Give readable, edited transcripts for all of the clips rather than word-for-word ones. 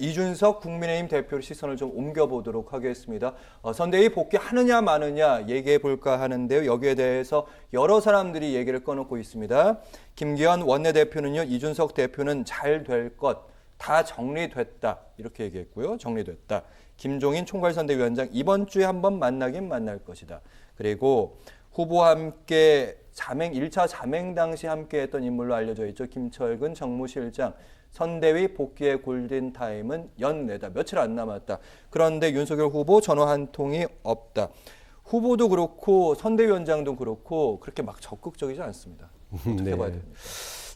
이준석 국민의힘 대표로 시선을 좀 옮겨보도록 하겠습니다. 선대위 복귀하느냐 마느냐 얘기해 볼까 하는데요. 여기에 대해서 여러 사람들이 얘기를 꺼놓고 있습니다. 김기현 원내대표는요. 이준석 대표는 잘 될 것, 다 정리됐다 이렇게 얘기했고요. 정리됐다. 김종인 총괄선대위원장 이번 주에 한번 만나긴 만날 것이다. 그리고 후보와 함께 1차 자맹 당시 함께했던 인물로 알려져 있죠. 김철근 정무실장. 선대위 복귀의 골든타임은 연내다. 며칠 안 남았다. 그런데 윤석열 후보 전화 한 통이 없다. 후보도 그렇고 선대위원장도 그렇고 그렇게 막 적극적이지 않습니다. 어떻게 봐야 됩니까?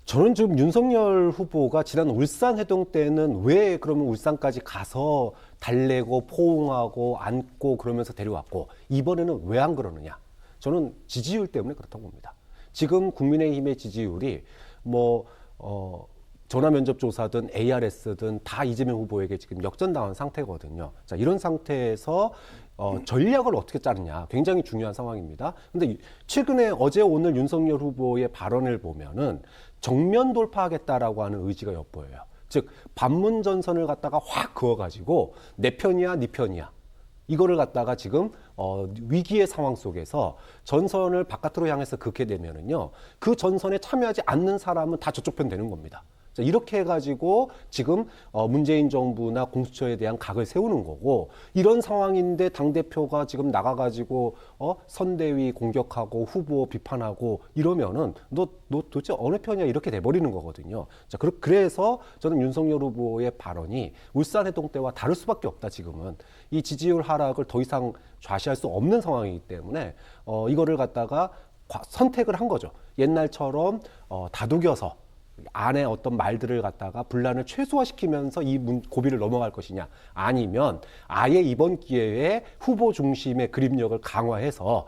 저는 지금 윤석열 후보가 지난 울산 회동 때는 왜 그러면 울산까지 가서 달래고 포옹하고 안고 그러면서 데려왔고 이번에는 왜 안 그러느냐. 저는 지지율 때문에 그렇다고 봅니다. 지금 국민의힘의 지지율이 전화 면접 조사든 ARS든 다 이재명 후보에게 지금 역전당한 상태거든요. 자, 이런 상태에서 전략을 어떻게 짜느냐 굉장히 중요한 상황입니다. 근데 최근에 어제 오늘 윤석열 후보의 발언을 보면은 정면 돌파하겠다라고 하는 의지가 엿보여요. 즉 반문 전선을 갖다가 확 그어가지고 내 편이야, 네 편이야. 이거를 갖다가 지금 위기의 상황 속에서 전선을 바깥으로 향해서 긋게 되면은요, 그 전선에 참여하지 않는 사람은 다 저쪽 편 되는 겁니다. 자, 이렇게 해가지고 지금 문재인 정부나 공수처에 대한 각을 세우는 거고, 이런 상황인데 당대표가 지금 나가가지고 선대위 공격하고 후보 비판하고 이러면은 너 도대체 어느 편이야 이렇게 돼버리는 거거든요. 자, 그래서 저는 윤석열 후보의 발언이 울산 회동 때와 다를 수밖에 없다. 지금은 이 지지율 하락을 더 이상 좌시할 수 없는 상황이기 때문에 이거를 갖다가 선택을 한 거죠. 옛날처럼 다독여서 안에 어떤 말들을 갖다가 분란을 최소화시키면서 이 고비를 넘어갈 것이냐, 아니면 아예 이번 기회에 후보 중심의 그립력을 강화해서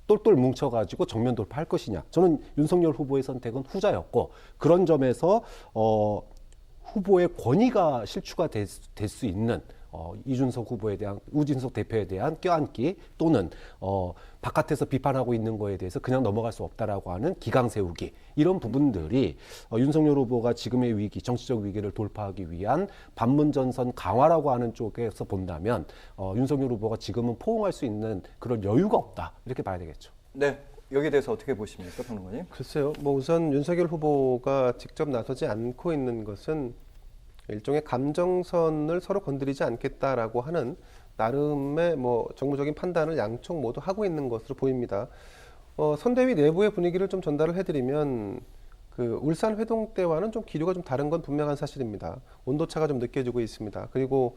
똘똘 뭉쳐가지고 정면 돌파할 것이냐. 저는 윤석열 후보의 선택은 후자였고, 그런 점에서 후보의 권위가 실추가 될 수 있는 이준석 후보에 대한, 우진석 대표에 대한 껴안기 또는 바깥에서 비판하고 있는 거에 대해서 그냥 넘어갈 수 없다라고 하는 기강 세우기, 이런 부분들이 윤석열 후보가 지금의 위기, 정치적 위기를 돌파하기 위한 반문전선 강화라고 하는 쪽에서 본다면 윤석열 후보가 지금은 포옹할 수 있는 그런 여유가 없다, 이렇게 봐야 되겠죠. 네, 여기에 대해서 어떻게 보십니까, 평론가님? 글쎄요, 우선 윤석열 후보가 직접 나서지 않고 있는 것은 일종의 감정선을 서로 건드리지 않겠다라고 하는 나름의 정무적인 판단을 양쪽 모두 하고 있는 것으로 보입니다. 선대위 내부의 분위기를 좀 전달을 해드리면, 그 울산 회동 때와는 좀 기류가 좀 다른 건 분명한 사실입니다. 온도차가 좀 느껴지고 있습니다. 그리고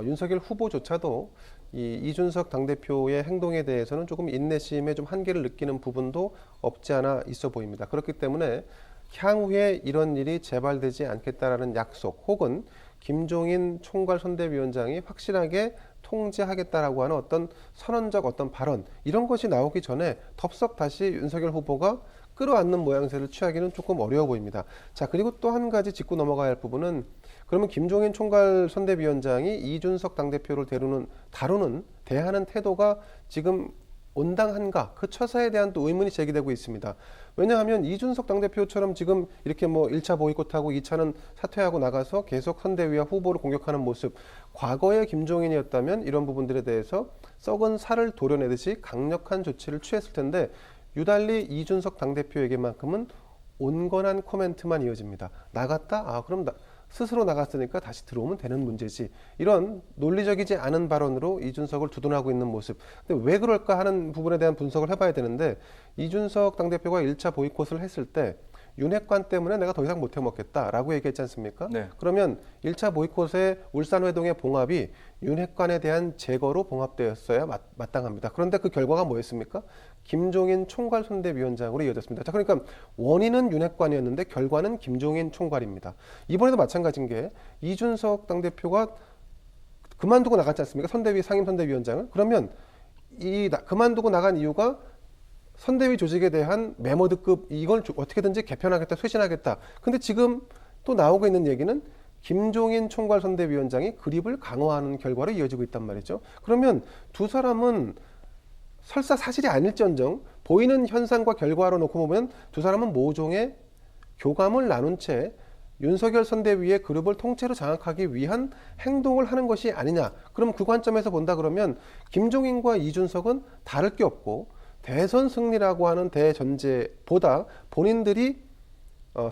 윤석열 후보조차도 이준석 당대표의 행동에 대해서는 조금 인내심의 좀 한계를 느끼는 부분도 없지 않아 있어 보입니다. 그렇기 때문에 향후에 이런 일이 재발되지 않겠다라는 약속, 혹은 김종인 총괄선대위원장이 확실하게 통제하겠다라고 하는 어떤 선언적 어떤 발언, 이런 것이 나오기 전에 덥석 다시 윤석열 후보가 끌어안는 모양새를 취하기는 조금 어려워 보입니다. 자, 그리고 또 한 가지 짚고 넘어가야 할 부분은, 그러면 김종인 총괄선대위원장이 이준석 당대표를 대하는 태도가 지금 온당한가? 그 처사에 대한 또 의문이 제기되고 있습니다. 왜냐하면 이준석 당대표처럼 지금 이렇게 1차 보이콧하고 2차는 사퇴하고 나가서 계속 선대위와 후보를 공격하는 모습, 과거의 김종인이었다면 이런 부분들에 대해서 썩은 살을 도려내듯이 강력한 조치를 취했을 텐데, 유달리 이준석 당대표에게만큼은 온건한 코멘트만 이어집니다. 나갔다? 그럼 스스로 나갔으니까 다시 들어오면 되는 문제지. 이런 논리적이지 않은 발언으로 이준석을 두둔하고 있는 모습. 근데 왜 그럴까 하는 부분에 대한 분석을 해봐야 되는데, 이준석 당대표가 1차 보이콧을 했을 때 윤핵관 때문에 내가 더 이상 못 해먹겠다라고 얘기했지 않습니까? 네. 그러면 1차 보이콧의 울산회동의 봉합이 윤핵관에 대한 제거로 봉합되었어야 마땅합니다. 그런데 그 결과가 뭐였습니까? 김종인 총괄선대위원장으로 이어졌습니다. 자, 그러니까 원인은 윤핵관이었는데 결과는 김종인 총괄입니다. 이번에도 마찬가지인 게, 이준석 당대표가 그만두고 나갔지 않습니까? 상임선대위원장을. 그러면 그만두고 나간 이유가 선대위 조직에 대한 메모드급, 이걸 어떻게든지 개편하겠다, 쇄신하겠다. 근데 지금 또 나오고 있는 얘기는 김종인 총괄선대위원장이 그립을 강화하는 결과로 이어지고 있단 말이죠. 그러면 두 사람은 설사 사실이 아닐지언정 보이는 현상과 결과로 놓고 보면 두 사람은 모종의 교감을 나눈 채 윤석열 선대위의 그룹을 통째로 장악하기 위한 행동을 하는 것이 아니냐. 그럼 그 관점에서 본다 그러면 김종인과 이준석은 다를 게 없고 대선 승리라고 하는 대전제보다 본인들이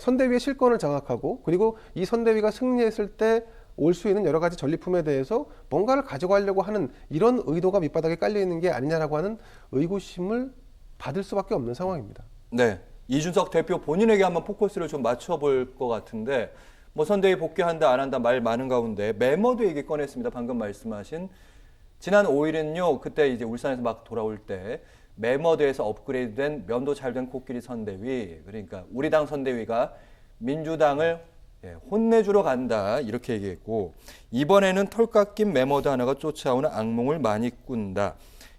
선대위의 실권을 장악하고 그리고 이 선대위가 승리했을 때 올 수 있는 여러 가지 전리품에 대해서 뭔가를 가져가려고 하는 이런 의도가 밑바닥에 깔려 있는 게 아니냐라고 하는 의구심을 받을 수밖에 없는 상황입니다. 네, 이준석 대표 본인에게 한번 포커스를 좀 맞춰볼 것 같은데 뭐 선대위 복귀한다 안 한다 말 많은 가운데 메모도 얘기 꺼냈습니다. 방금 말씀하신 지난 5일은요. 그때 이제 울산에서 막 돌아올 때 메모드에서 업그레이드된 면도 잘된 코끼리 선대위, 그러니까 우리 당 선대위가 민주당을 혼내주러 간다 이렇게 얘기했고, 이번에는 털 깎인 메모드 하나가 쫓아오는 악몽을 많이 꾼다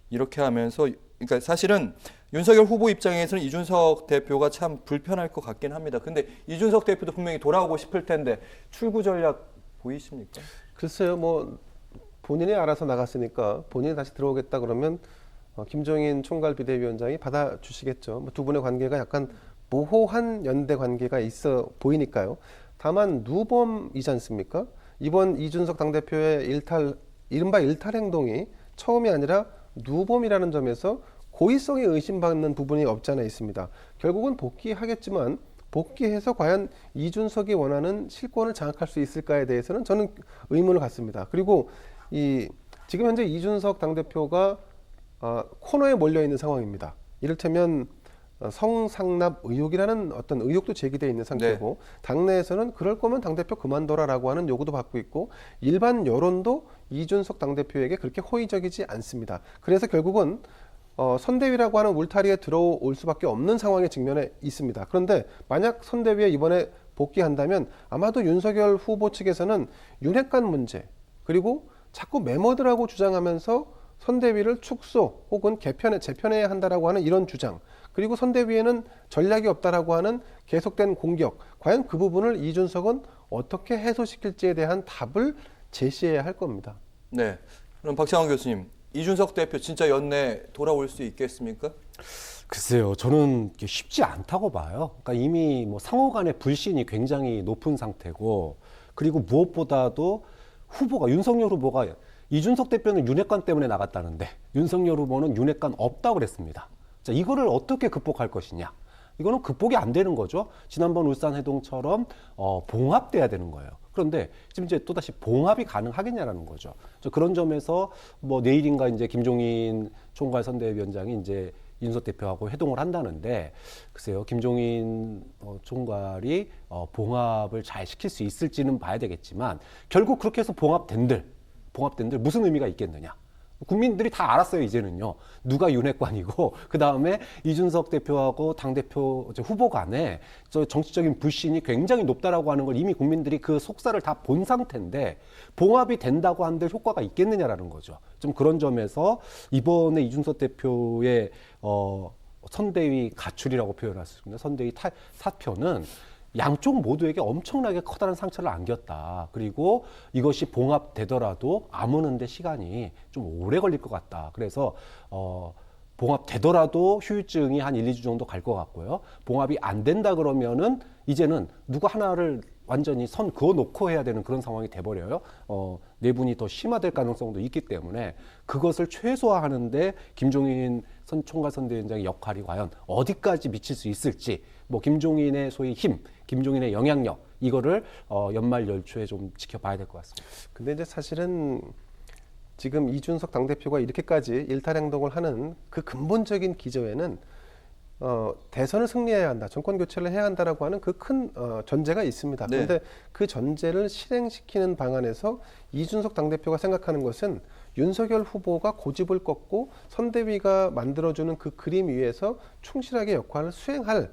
이렇게 하면서, 그러니까 사실은 윤석열 후보 입장에서는 이준석 대표가 참 불편할 것 같긴 합니다. 근데 이준석 대표도 분명히 돌아오고 싶을 텐데 출구 전략 보이십니까? 글쎄요, 뭐 본인이 알아서 나갔으니까 본인이 다시 들어오겠다 그러면 김종인 총괄 비대위원장이 받아주시겠죠. 뭐 두 분의 관계가 약간 모호한 연대 관계가 있어 보이니까요. 다만 누범이지 않습니까? 이번 이준석 당대표의 이른바 일탈 행동이 처음이 아니라 누범이라는 점에서 고의성이 의심받는 부분이 없지 않아 있습니다. 결국은 복귀하겠지만 복귀해서 과연 이준석이 원하는 실권을 장악할 수 있을까에 대해서는 저는 의문을 갖습니다. 그리고 지금 현재 이준석 당대표가 코너에 몰려 있는 상황입니다. 이를테면 성상납 의혹이라는 어떤 의혹도 제기되어 있는 상태고 당내에서는 그럴 거면 당대표 그만둬라라고 하는 요구도 받고 있고 일반 여론도 이준석 당대표에게 그렇게 호의적이지 않습니다. 그래서 결국은 선대위라고 하는 울타리에 들어올 수밖에 없는 상황에 직면해 있습니다. 그런데 만약 선대위에 이번에 복귀한다면 아마도 윤석열 후보 측에서는 윤핵관 문제 그리고 자꾸 메모드라고 주장하면서 선대위를 축소 혹은 재편해야 한다라고 하는 이런 주장, 그리고 선대위에는 전략이 없다라고 하는 계속된 공격, 과연 그 부분을 이준석은 어떻게 해소시킬지에 대한 답을 제시해야 할 겁니다. 네, 그럼 박창원 교수님, 이준석 대표 진짜 연내 돌아올 수 있겠습니까? 글쎄요, 저는 쉽지 않다고 봐요. 그러니까 이미 뭐 상호 간의 불신이 굉장히 높은 상태고, 그리고 무엇보다도 윤석열 후보가 이준석 대표는 윤핵관 때문에 나갔다는데 윤석열 후보는 윤핵관 없다고 그랬습니다. 자, 이거를 어떻게 극복할 것이냐? 이거는 극복이 안 되는 거죠. 지난번 울산 해동처럼 봉합돼야 되는 거예요. 그런데 지금 이제 또다시 봉합이 가능하겠냐라는 거죠. 그런 점에서 뭐 내일인가 이제 김종인 총괄 선대위원장이 이제 이준석 대표하고 회동을 한다는데, 글쎄요, 김종인 총괄이 봉합을 잘 시킬 수 있을지는 봐야 되겠지만, 결국 그렇게 해서 봉합된들 무슨 의미가 있겠느냐? 국민들이 다 알았어요, 이제는요. 누가 윤핵관이고, 그 다음에 이준석 대표하고 당대표 후보 간에 정치적인 불신이 굉장히 높다라고 하는 걸 이미 국민들이 그 속살을 다 본 상태인데, 봉합이 된다고 한들 효과가 있겠느냐라는 거죠. 좀 그런 점에서 이번에 이준석 대표의 선대위 가출이라고 표현할 수 있습니다. 선대위 사표는 양쪽 모두에게 엄청나게 커다란 상처를 안겼다. 그리고 이것이 봉합되더라도 아무는데 시간이 좀 오래 걸릴 것 같다. 그래서 봉합되더라도 휴유증이 한 1, 2주 정도 갈 것 같고요. 봉합이 안 된다 그러면은 이제는 누구 하나를 완전히 선 그어놓고 해야 되는 그런 상황이 돼버려요. 내분이 더 심화될 가능성도 있기 때문에 그것을 최소화하는데 김종인 총괄 선대위원장의 역할이 과연 어디까지 미칠 수 있을지, 뭐 김종인의 소위 힘, 김종인의 영향력, 이거를 연말 연초에 좀 지켜봐야 될 것 같습니다. 근데 이제 사실은 지금 이준석 당대표가 이렇게까지 일탈 행동을 하는 그 근본적인 기저에는 대선을 승리해야 한다, 정권 교체를 해야 한다라고 하는 그 큰 전제가 있습니다. 네. 그런데 그 전제를 실행시키는 방안에서 이준석 당대표가 생각하는 것은 윤석열 후보가 고집을 꺾고 선대위가 만들어주는 그 그림 위에서 충실하게 역할을 수행할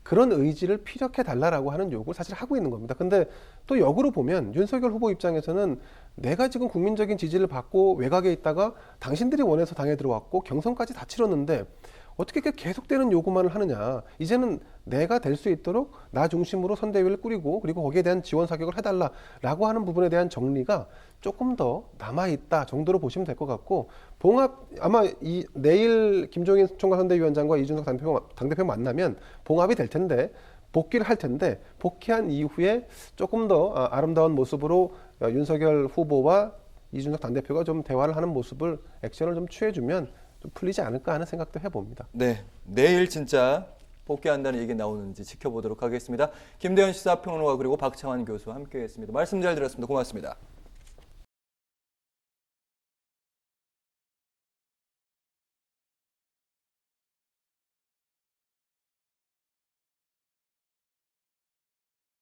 그런 의지를 피력해 달라라고 하는 요구를 사실 하고 있는 겁니다. 근데 또 역으로 보면 윤석열 후보 입장에서는 내가 지금 국민적인 지지를 받고 외곽에 있다가 당신들이 원해서 당에 들어왔고 경선까지 다 치렀는데 어떻게 이렇게 계속되는 요구만을 하느냐. 이제는 내가 될 수 있도록 나 중심으로 선대위를 꾸리고 그리고 거기에 대한 지원 사격을 해달라라고 하는 부분에 대한 정리가 조금 더 남아있다 정도로 보시면 될 것 같고, 봉합 아마 내일 김종인 총괄선대위원장과 이준석 당대표 만나면 봉합이 될 텐데 복귀를 할 텐데 복귀한 이후에 조금 더 아름다운 모습으로 윤석열 후보와 이준석 당대표가 좀 대화를 하는 모습을 액션을 좀 취해주면 좀 풀리지 않을까 하는 생각도 해봅니다. 네, 내일 진짜 복귀한다는 얘기 나오는지 지켜보도록 하겠습니다. 김대현 시사평론가 그리고 박창환 교수와 함께했습니다. 말씀 잘 들었습니다. 고맙습니다.